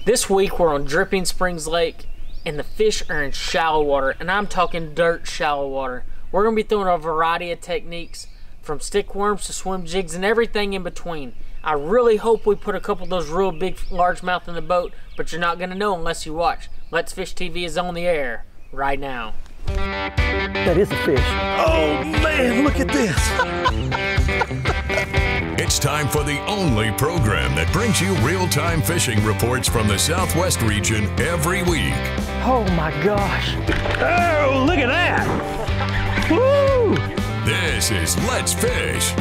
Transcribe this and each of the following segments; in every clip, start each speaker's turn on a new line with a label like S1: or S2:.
S1: This week we're on Dripping Springs Lake and the fish are in shallow water, and I'm talking dirt shallow water. We're going to be throwing a variety of techniques from stick worms to swim jigs and everything in between. I really hope we put a couple of those real big largemouth in the boat, but you're not going to know unless you watch. Let's Fish TV is on the air right now.
S2: That is a fish.
S3: Oh man, look at this.
S4: It's time for the only program that brings you real-time fishing reports from the Southwest region every week.
S2: Oh my gosh.
S3: Oh, look at that. Woo!
S4: This is Let's Fish.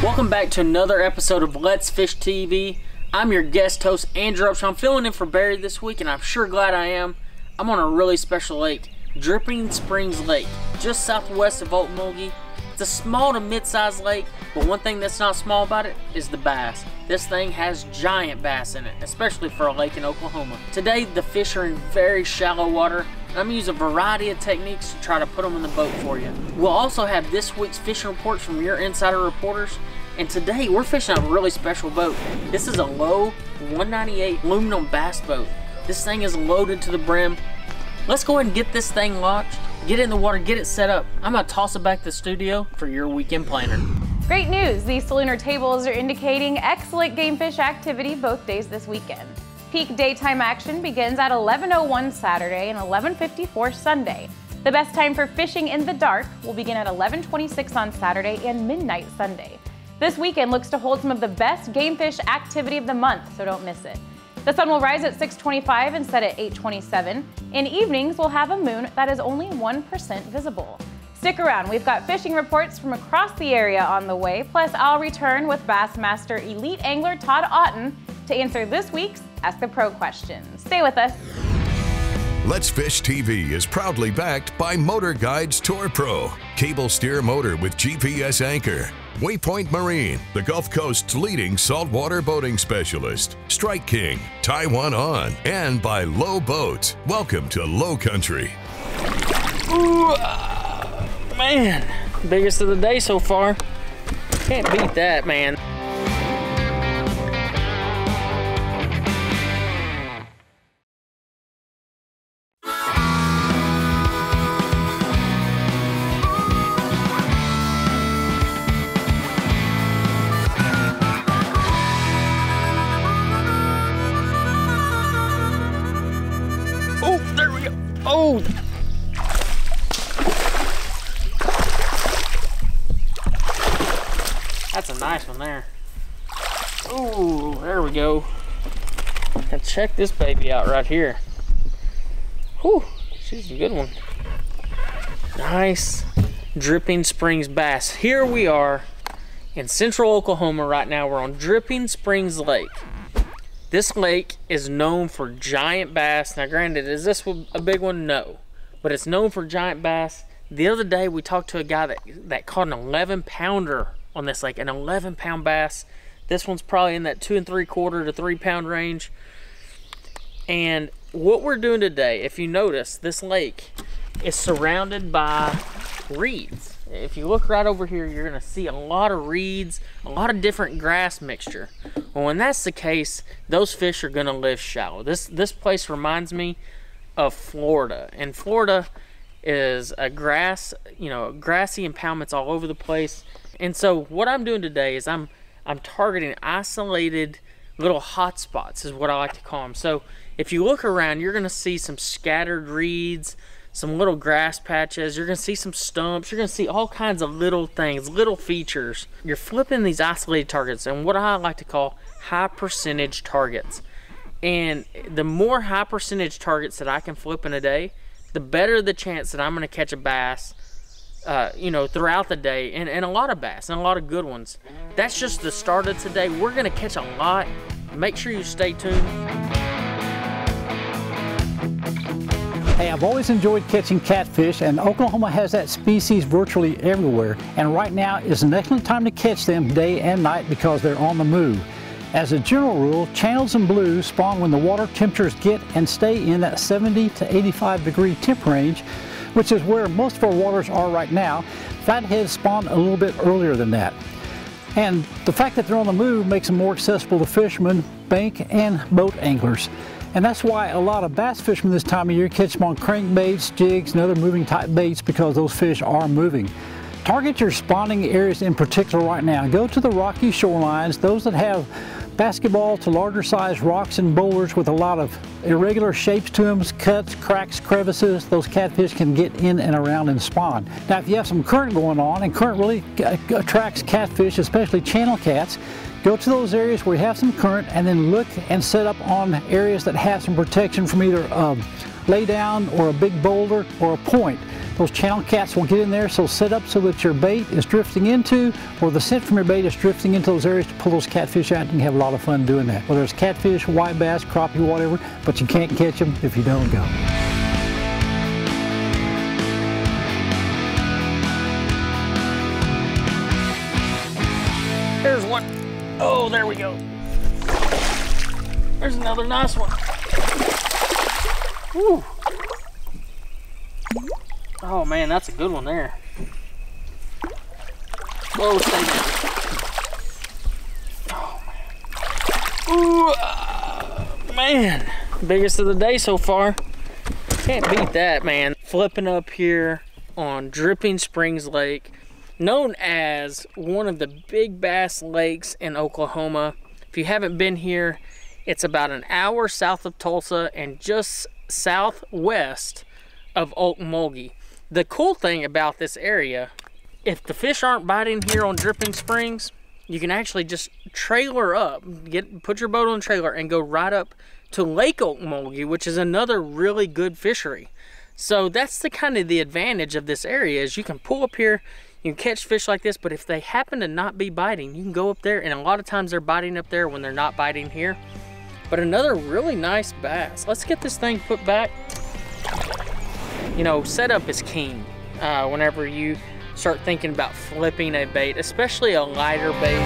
S1: Welcome back to another episode of Let's Fish TV. I'm your guest host, Andrew Upshaw. I'm filling in for Barry this week, and I'm sure glad I am. I'm on a really special lake, Dripping Springs Lake, just southwest of Okmulgee. It's a small to mid-sized lake, but one thing that's not small about it is the bass. This thing has giant bass in it, especially for a lake in Oklahoma. Today, the fish are in very shallow water, and I'm going to use a variety of techniques to try to put them in the boat for you. We'll also have this week's fishing reports from your insider reporters. And today we're fishing a really special boat. This is a low 198 aluminum bass boat. This thing is loaded to the brim. Let's go ahead and get this thing launched, get it in the water, get it set up. I'm gonna toss it back to the studio for your weekend planner.
S5: Great news, these Solunar tables are indicating excellent game fish activity both days this weekend. Peak daytime action begins at 11:01 Saturday and 11:54 Sunday. The best time for fishing in the dark will begin at 11:26 on Saturday and midnight Sunday. This weekend looks to hold some of the best game fish activity of the month, so don't miss it. The sun will rise at 6:25 and set at 8:27. In evenings, we'll have a moon that is only 1% visible. Stick around, we've got fishing reports from across the area on the way, plus I'll return with Bassmaster Elite Angler Todd Otten to answer this week's Ask the Pro questions. Stay with us.
S4: Let's Fish TV is proudly backed by MotorGuide's Tour Pro, cable steer motor with GPS anchor. WAYPOINT Marine, the Gulf Coast's leading saltwater boating specialist. Strike King, Taiwan On, and by Low Boats. Welcome to Low Country.
S1: Ooh, man, biggest of the day so far. Can't beat that, man. Oh! That's a nice one there. Oh, there we go. And check this baby out right here. Whew, she's a good one. Nice Dripping Springs bass. Here we are in central Oklahoma right now. We're on Dripping Springs Lake. This lake is known for giant bass. Now granted, is this a big one? No. But it's known for giant bass. The other day we talked to a guy that caught an 11-pounder on this lake, an 11-pound bass. This one's probably in that 2 3/4 to 3 pound range. And what we're doing today, if you notice, this lake is surrounded by reeds. If you look right over here, you're gonna see a lot of reeds, a lot of different grass mixture. Well, when that's the case, those fish are gonna live shallow. This place reminds me of Florida. And Florida is a grassy impoundments all over the place. And so what I'm doing today is I'm targeting isolated little hot spots, is what I like to call them. So if you look around, you're gonna see some scattered reeds, some little grass patches, you're gonna see some stumps, you're gonna see all kinds of little things, little features. You're flipping these isolated targets, and what I like to call high percentage targets. And the more high percentage targets that I can flip in a day, the better the chance that I'm gonna catch a bass throughout the day, and a lot of bass, and a lot of good ones. That's just the start of today. We're gonna catch a lot. Make sure you stay tuned.
S2: Hey, I've always enjoyed catching catfish, and Oklahoma has that species virtually everywhere. And right now is an excellent time to catch them day and night because they're on the move. As a general rule, channels and blues spawn when the water temperatures get and stay in that 70 to 85 degree temp range, which is where most of our waters are right now. Flatheads spawn a little bit earlier than that. And the fact that they're on the move makes them more accessible to fishermen, bank, and boat anglers. And that's why a lot of bass fishermen this time of year catch them on crankbaits, jigs, and other moving type baits because those fish are moving. Target your spawning areas in particular right now. Go to the rocky shorelines, those that have basketball to larger size rocks and boulders with a lot of irregular shapes to them, cuts, cracks, crevices. Those catfish can get in and around and spawn. Now if you have some current going on, and current really attracts catfish, especially channel cats, go to those areas where you have some current and then look and set up on areas that have some protection from either a lay down or a big boulder or a point. Those channel cats will get in there, so set up so that your bait is drifting into, or the scent from your bait is drifting into those areas to pull those catfish out. You can have a lot of fun doing that. Whether it's catfish, white bass, crappie, whatever, but you can't catch them if you don't go.
S1: There's one. Oh, there we go. There's another nice one. Woo. Oh man, that's a good one there. Whoa, stay down. Oh man. Ooh, man. Biggest of the day so far. Can't beat that, man. Flipping up here on Dripping Springs Lake, known as one of the big bass lakes in Oklahoma. If you haven't been here, it's about an hour south of Tulsa and just southwest of Okmulgee. The cool thing about this area, if the fish aren't biting here on Dripping Springs, you can actually just trailer up, put your boat on the trailer and go right up to Lake Okmulgee, which is another really good fishery. So that's the kind of the advantage of this area, is you can pull up here, you can catch fish like this, but if they happen to not be biting, you can go up there, and a lot of times they're biting up there when they're not biting here. But another really nice bass. Let's get this thing put back. You know, setup is king whenever you start thinking about flipping a bait, especially a lighter bait.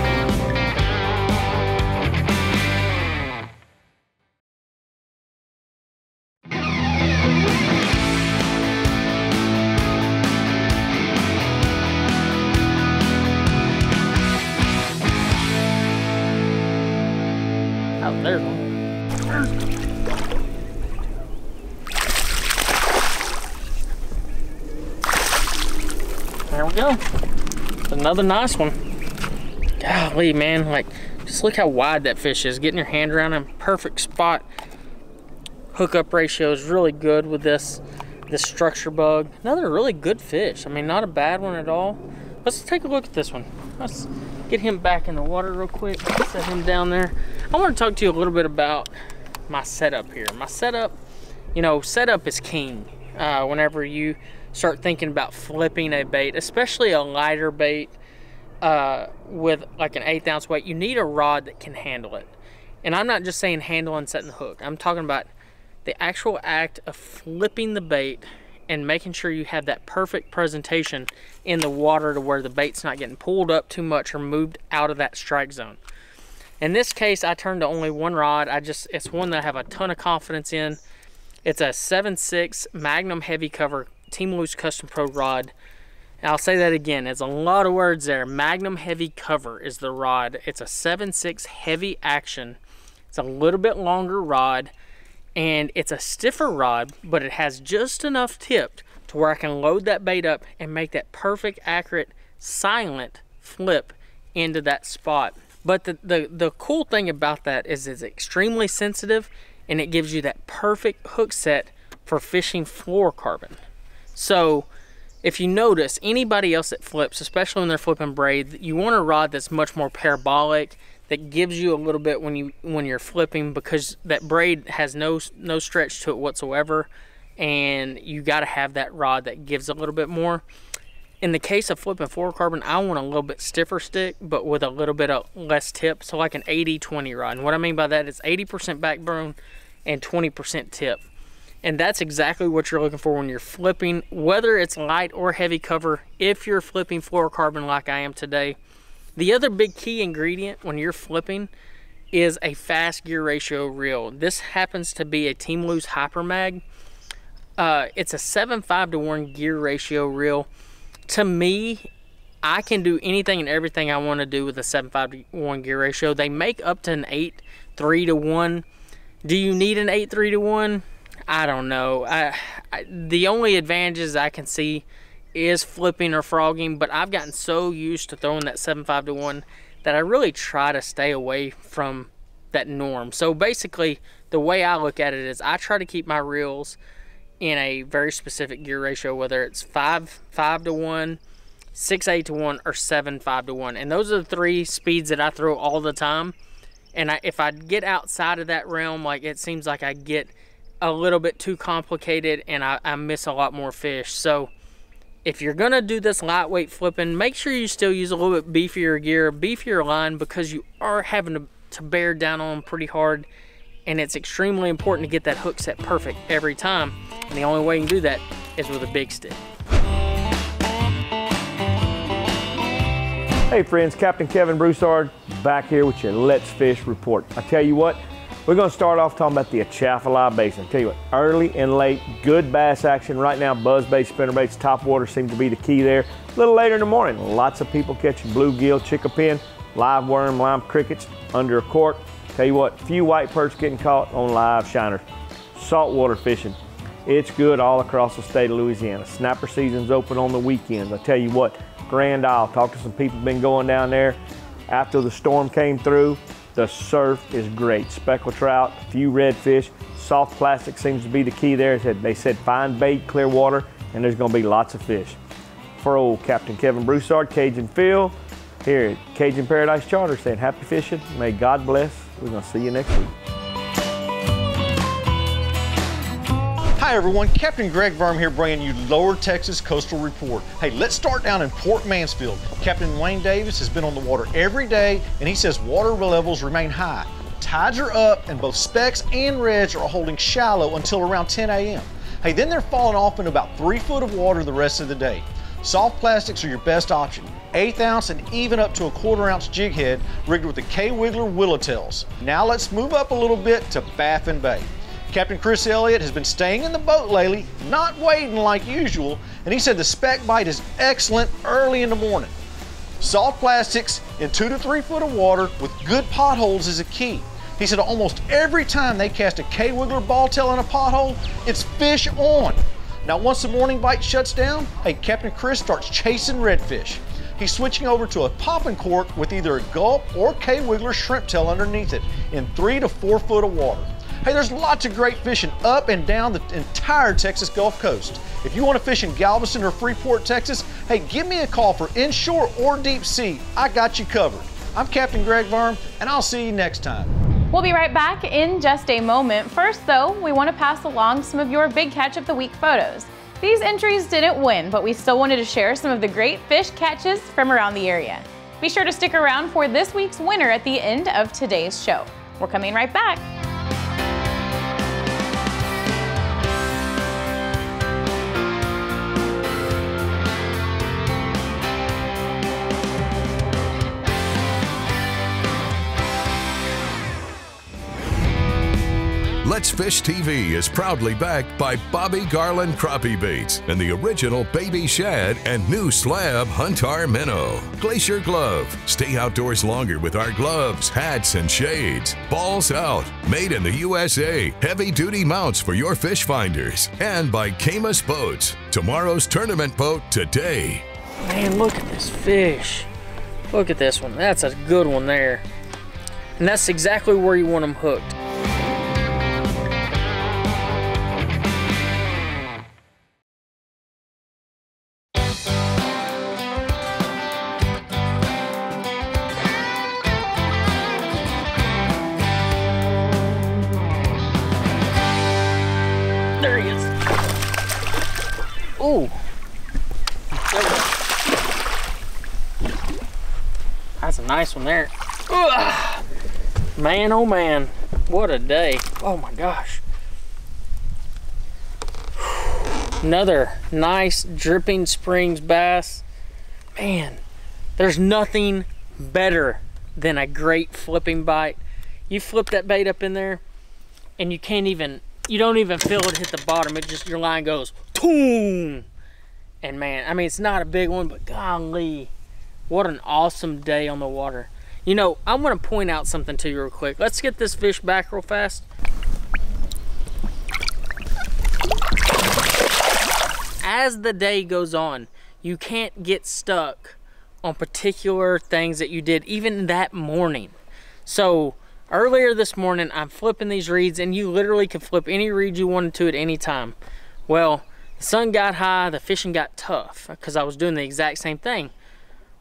S1: Oh, there's one. There we go. Another nice one. Golly, man, like, just look how wide that fish is. Getting your hand around him, perfect spot. Hookup ratio is really good with this structure bug. Another really good fish. I mean, not a bad one at all. Let's take a look at this one. Let's get him back in the water real quick. Set him down there. I want to talk to you a little bit about my setup here. My setup, you know, setup is king whenever you start thinking about flipping a bait, especially a lighter bait with like an 1/8 ounce weight. You need a rod that can handle it. And I'm not just saying handle and setting the hook. I'm talking about the actual act of flipping the bait and making sure you have that perfect presentation in the water to where the bait's not getting pulled up too much or moved out of that strike zone. In this case, I turned to only one rod. It's one that I have a ton of confidence in. It's a 7.6 Magnum heavy cover Team Loose Custom Pro rod. And I'll say that again, it's a lot of words there. Magnum heavy cover is the rod. It's a 7.6 heavy action. It's a little bit longer rod, and it's a stiffer rod, but it has just enough tip to where I can load that bait up and make that perfect, accurate, silent flip into that spot. But the cool thing about that is it's extremely sensitive, and it gives you that perfect hook set for fishing fluorocarbon. So if you notice, anybody else that flips, especially when they're flipping braid, you want a rod that's much more parabolic, that gives you a little bit when you're flipping, because that braid has no stretch to it whatsoever, and you got to have that rod that gives a little bit more. In the case of flipping fluorocarbon, I want a little bit stiffer stick, but with a little bit of less tip, so like an 80-20 rod. And what I mean by that is 80% backbone and 20% tip. And that's exactly what you're looking for when you're flipping, whether it's light or heavy cover, if you're flipping fluorocarbon like I am today. The other big key ingredient when you're flipping is a fast gear ratio reel. This happens to be a Team Loose Hyper Mag. It's a 7.5 to 1 gear ratio reel. To me, I can do anything and everything I want to do with a 7.5-to-1 gear ratio. They make up to an 8.3-to-1. Do you need an 8.3-to-1? I don't know. The only advantages I can see is flipping or frogging, but I've gotten so used to throwing that 7.5-to-1 that I really try to stay away from that norm. So basically, the way I look at it is I try to keep my reels in a very specific gear ratio, whether it's 5.5-to-1, 6.8-to-1, or 7.5-to-1. And those are the 3 speeds that I throw all the time. And if I get outside of that realm, like, it seems like I get a little bit too complicated and I miss a lot more fish. So if you're gonna do this lightweight flipping, make sure you still use a little bit beefier gear, beefier line, because you are having to bear down on them pretty hard, and it's extremely important to get that hook set perfect every time. And the only way you can do that is with a big stick.
S3: Hey friends, Captain Kevin Broussard back here with your Let's Fish report. I tell you what, we're going to start off talking about the Atchafalaya Basin. I tell you what, early and late, good bass action. Right now, buzzbaits, spinnerbaits, topwater seem to be the key there. A little later in the morning, lots of people catching bluegill, chickapin, live worm, lime crickets under a cork. Tell you what, few white perch getting caught on live shiners. Saltwater fishing, it's good all across the state of Louisiana. Snapper season's open on the weekends. I tell you what, Grand Isle, talked to some people been going down there after the storm came through. The surf is great. Speckled trout, a few redfish. Soft plastic seems to be the key there. They said find bait, clear water, and there's going to be lots of fish. For old Captain Kevin Broussard, Cajun Phil, here at Cajun Paradise Charter, saying happy fishing. May God bless. We're going to see you next week.
S6: Hi everyone, Captain Greg Verm here bringing you Lower Texas Coastal Report. Hey, let's start down in Port Mansfield. Captain Wayne Davis has been on the water every day and he says water levels remain high. Tides are up and both specks and reds are holding shallow until around 10 a.m. Hey, then they're falling off in about 3 foot of water the rest of the day. Soft plastics are your best option. 1/8 ounce and even up to a 1/4 ounce jig head rigged with the K-Wiggler Willowtails. Now let's move up a little bit to Baffin Bay. Captain Chris Elliott has been staying in the boat lately, not waiting like usual, and he said the speck bite is excellent early in the morning. Soft plastics in 2 to 3 foot of water with good potholes is a key. He said almost every time they cast a K-Wiggler ball tail in a pothole, it's fish on. Now once the morning bite shuts down, hey, Captain Chris starts chasing redfish. He's switching over to a popping cork with either a gulp or K-Wiggler shrimp tail underneath it in 3 to 4 foot of water. Hey, there's lots of great fishing up and down the entire Texas Gulf Coast. If you want to fish in Galveston or Freeport, Texas, hey, give me a call for inshore or deep sea. I got you covered. I'm Captain Greg Verm, and I'll see you next time.
S5: We'll be right back in just a moment. First, though, we want to pass along some of your Big Catch of the Week photos. These entries didn't win, but we still wanted to share some of the great fish catches from around the area. Be sure to stick around for this week's winner at the end of today's show. We're coming right back.
S4: Let's Fish TV is proudly backed by Bobby Garland Crappie Baits and the original Baby Shad and new slab Huntar Minnow. Glacier Glove. Stay outdoors longer with our gloves, hats, and shades. Balls Out. Made in the USA. Heavy-duty mounts for your fish finders. And by Camus Boats. Tomorrow's tournament boat today.
S1: Man, look at this fish. Look at this one. That's a good one there. And that's exactly where you want them hooked. There he is. Ooh. That's a nice one there. Ugh. Man, oh man, what a day. Oh my gosh. Another nice Dripping Springs bass. Man, there's nothing better than a great flipping bite. You flip that bait up in there and you don't even feel it hit the bottom. It just, your line goes, boom. And man, I mean, it's not a big one, but golly, What an awesome day on the water. You know, I want to point out something to you real quick. Let's get this fish back real fast. As the day goes on, you can't get stuck on particular things that you did even that morning. So earlier this morning, I'm flipping these reeds, and you literally could flip any reed you wanted to at any time. Well, the sun got high, the fishing got tough because I was doing the exact same thing.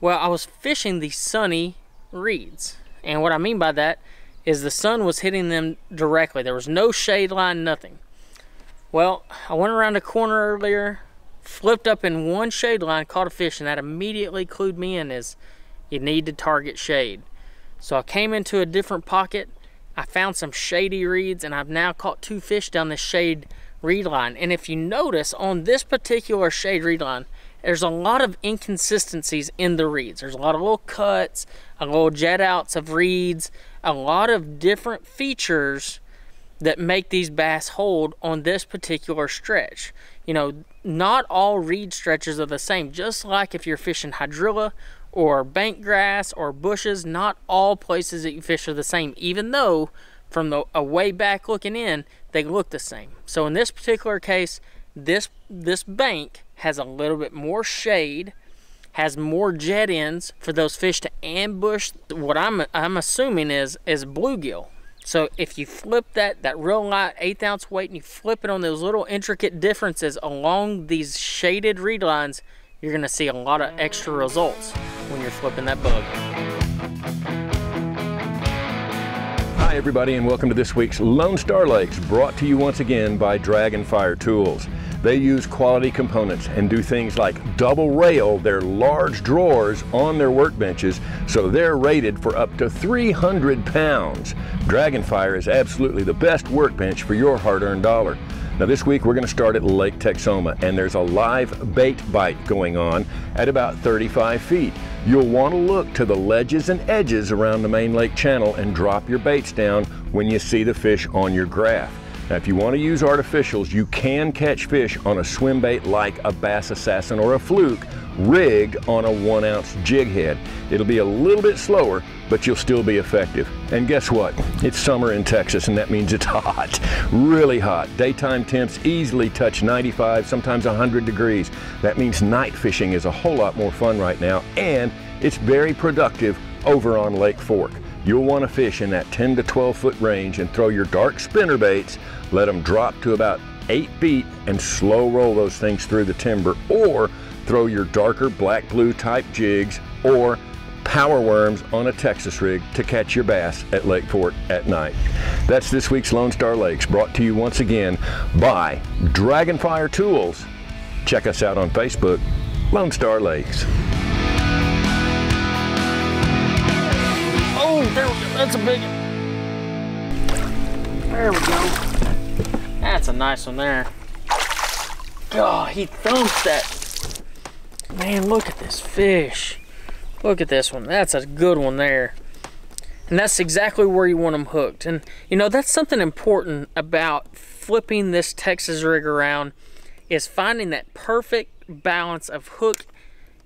S1: Well, I was fishing the sunny reeds, and what I mean by that is the sun was hitting them directly. There was no shade line, nothing. Well, I went around the corner earlier, flipped up in one shade line, caught a fish, and that immediately clued me in as you need to target shade. So I came into a different pocket, I found some shady reeds, and I've now caught 2 fish down the shade reed line. And if you notice on this particular shade reed line, there's a lot of inconsistencies in the reeds. There's a lot of little cuts, a little jet outs of reeds, a lot of different features that make these bass hold on this particular stretch. You know, not all reed stretches are the same. Just like if you're fishing hydrilla or bank grass or bushes, not all places that you fish are the same, even though from a way back looking in, they look the same. So in this particular case, this bank has a little bit more shade, has more jet ends for those fish to ambush what I'm assuming is bluegill. So if you flip that real light 1/8 ounce weight and you flip it on those little intricate differences along these shaded reed lines, you're gonna see a lot of extra results when you're flipping that bug.
S7: Hi everybody, and welcome to this week's Lone Star Lakes, brought to you once again by Dragonfire Tools. They use quality components and do things like double rail their large drawers on their workbenches, so they're rated for up to 300 pounds. Dragonfire is absolutely the best workbench for your hard-earned dollar. Now this week we're going to start at Lake Texoma, and there's a live bait bite going on at about 35 feet. You'll want to look to the ledges and edges around the main lake channel and drop your baits down when you see the fish on your graph. Now if you want to use artificials, you can catch fish on a swim bait like a Bass Assassin or a Fluke, rigged on a 1 ounce jig head. It'll be a little bit slower, but you'll still be effective. And guess what? It's summer in Texas, and that means it's hot, really hot. Daytime temps easily touch 95, sometimes 100 degrees. That means night fishing is a whole lot more fun right now, and it's very productive over on Lake Fork. You'll want to fish in that 10 to 12 foot range and throw your dark spinner baits, let them drop to about 8 feet and slow roll those things through the timber, or throw your darker black blue type jigs or power worms on a Texas rig to catch your bass at Lake Fork at night. That's this week's Lone Star Lakes, brought to you once again by Dragonfire Tools. Check us out on Facebook, Lone Star Lakes.
S1: Oh, there we go. That's a big one. There we go. That's a nice one there. God, he thumped that. Man, look at this fish. Look at this one. That's a good one there. And that's exactly where you want them hooked. And you know, that's something important about flipping this Texas rig around, is finding that perfect balance of hook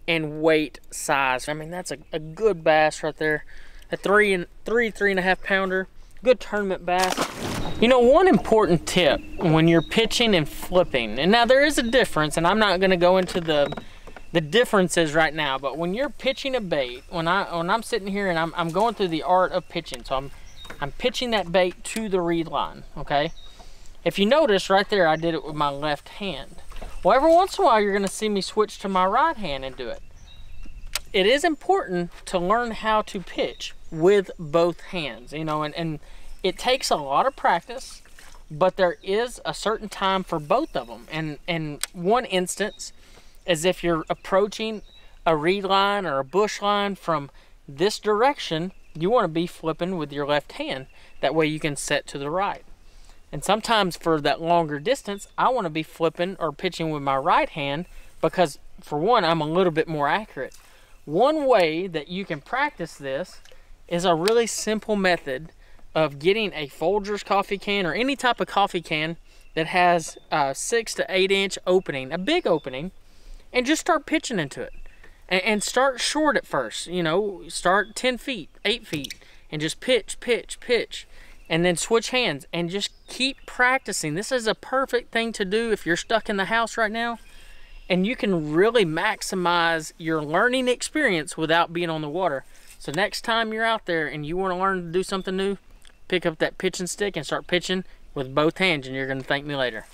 S1: and weight size. I mean, that's a good bass right there. A 3.5 pounder. Good tournament bass. You know, one important tip when you're pitching and flipping, and now there is a difference, and I'm not going to go into the differences right now, but when you're pitching a bait, when I'm sitting here and I'm going through the art of pitching, so I'm pitching that bait to the reed line, okay? If you notice right there, I did it with my left hand. Well, every once in a while, you're going to see me switch to my right hand and do it. It is important to learn how to pitch with both hands, you know, and it takes a lot of practice, but there is a certain time for both of them. And one instance is if you're approaching a reed line or a bush line from this direction, you want to be flipping with your left hand. That way you can set to the right. And sometimes for that longer distance, I want to be flipping or pitching with my right hand because, for one, I'm a little bit more accurate. One way that you can practice this is a really simple method of getting a Folgers coffee can or any type of coffee can that has a 6 to 8 inch opening, a big opening, and just start pitching into it. And start short at first, you know, start 10 feet, 8 feet, and just pitch, pitch, pitch, and then switch hands and just keep practicing. This is a perfect thing to do if you're stuck in the house right now, and you can really maximize your learning experience without being on the water. So next time you're out there and you want to learn to do something new, pick up that pitching stick and start pitching with both hands, and you're going to thank me later.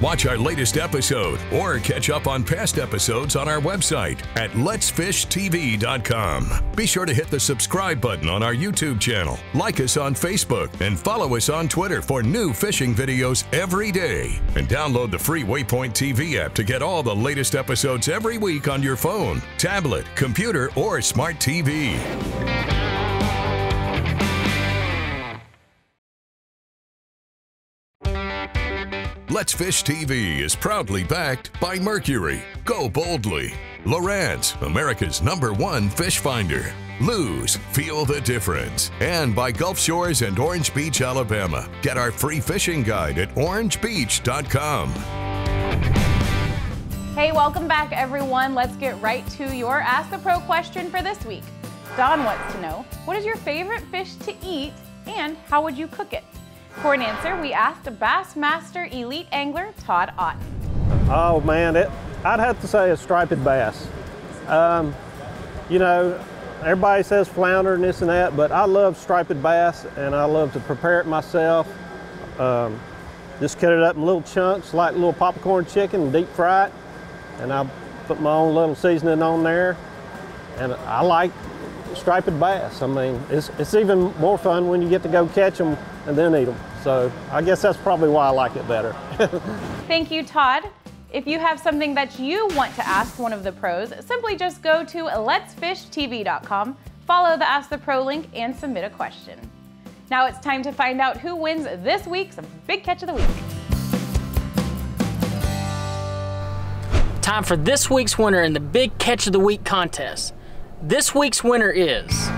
S4: Watch our latest episode or catch up on past episodes on our website at letsfishtv.com. Be sure to hit the subscribe button on our YouTube channel, like us on Facebook, and follow us on Twitter for new fishing videos every day. And download the free WAYPOINT TV app to get all the latest episodes every week on your phone, tablet, computer, or smart TV. Let's Fish TV is proudly backed by Mercury, Go Boldly, Lowrance, America's #1 fish finder, Lose, Feel the Difference, and by Gulf Shores and Orange Beach, Alabama. Get our free fishing guide at orangebeach.com.
S5: Hey, welcome back everyone. Let's get right to your Ask the Pro question for this week. Don wants to know, what is your favorite fish to eat and how would you cook it? For an answer, we asked Bassmaster Elite Angler Todd Otten.
S8: Oh man, I'd have to say a striped bass. You know, everybody says flounder and this and that, but I love striped bass and I love to prepare it myself. Just cut it up in little chunks like little popcorn chicken and deep fry it. And I put my own little seasoning on there. And I like striped bass. I mean, it's even more fun when you get to go catch them and then eat them. So I guess that's probably why I like it better.
S5: Thank you, Todd. If you have something that you want to ask one of the pros, simply just go to letsfishtv.com, follow the Ask the Pro link, and submit a question. Now it's time to find out who wins this week's Big Catch of the Week.
S1: Time for this week's winner in the Big Catch of the Week contest. This week's winner is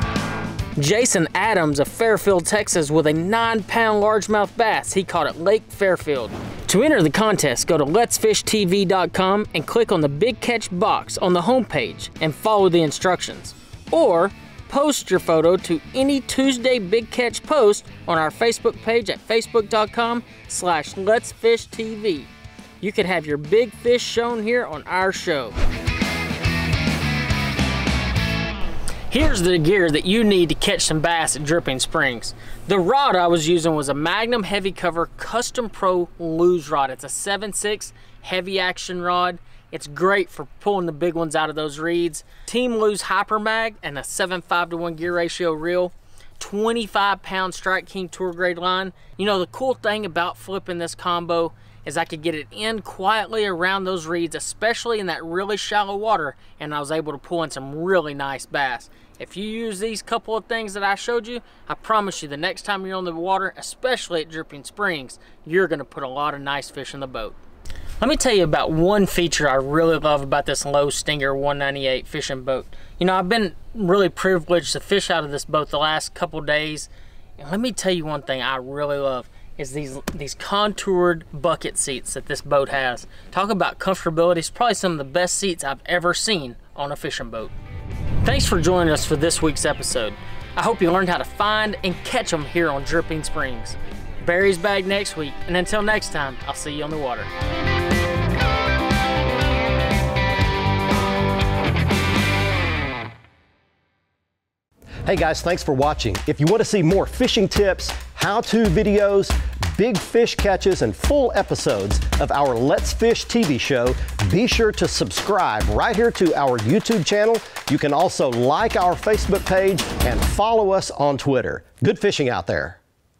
S1: Jason Adams of Fairfield, Texas, with a 9-pound largemouth bass he caught at Lake Fairfield. To enter the contest, go to letsfishtv.com and click on the Big Catch box on the homepage and follow the instructions. Or post your photo to any Tuesday Big Catch post on our Facebook page at facebook.com/letsfishtv. You could have your big fish shown here on our show. Here's the gear that you need to catch some bass at Dripping Springs. The rod I was using was a Magnum Heavy Cover Custom Pro Lose rod. It's a 7/6 heavy action rod. It's great for pulling the big ones out of those reeds. Team Lose Hyper Mag and a 7:5-to-1 gear ratio reel. 25-pound Strike King Tour Grade line. You know, the cool thing about flipping this combo is I could get it in quietly around those reeds, especially in that really shallow water, and I was able to pull in some really nice bass. If you use these couple of things that I showed you, I promise you the next time you're on the water, especially at Dripping Springs, you're gonna put a lot of nice fish in the boat. Let me tell you about one feature I really love about this Low Stinger 198 fishing boat. You know, I've been really privileged to fish out of this boat the last couple days, and let me tell you one thing I really love is these contoured bucket seats that this boat has. Talk about comfortability. It's probably some of the best seats I've ever seen on a fishing boat. Thanks for joining us for this week's episode. I hope you learned how to find and catch them here on Dripping Springs. Barry's back next week, and until next time, I'll see you on the water.
S9: Hey guys, thanks for watching. If you want to see more fishing tips, how-to videos, big fish catches, and full episodes of our Let's Fish TV show, be sure to subscribe right here to our YouTube channel. You can also like our Facebook page and follow us on Twitter. Good fishing out there.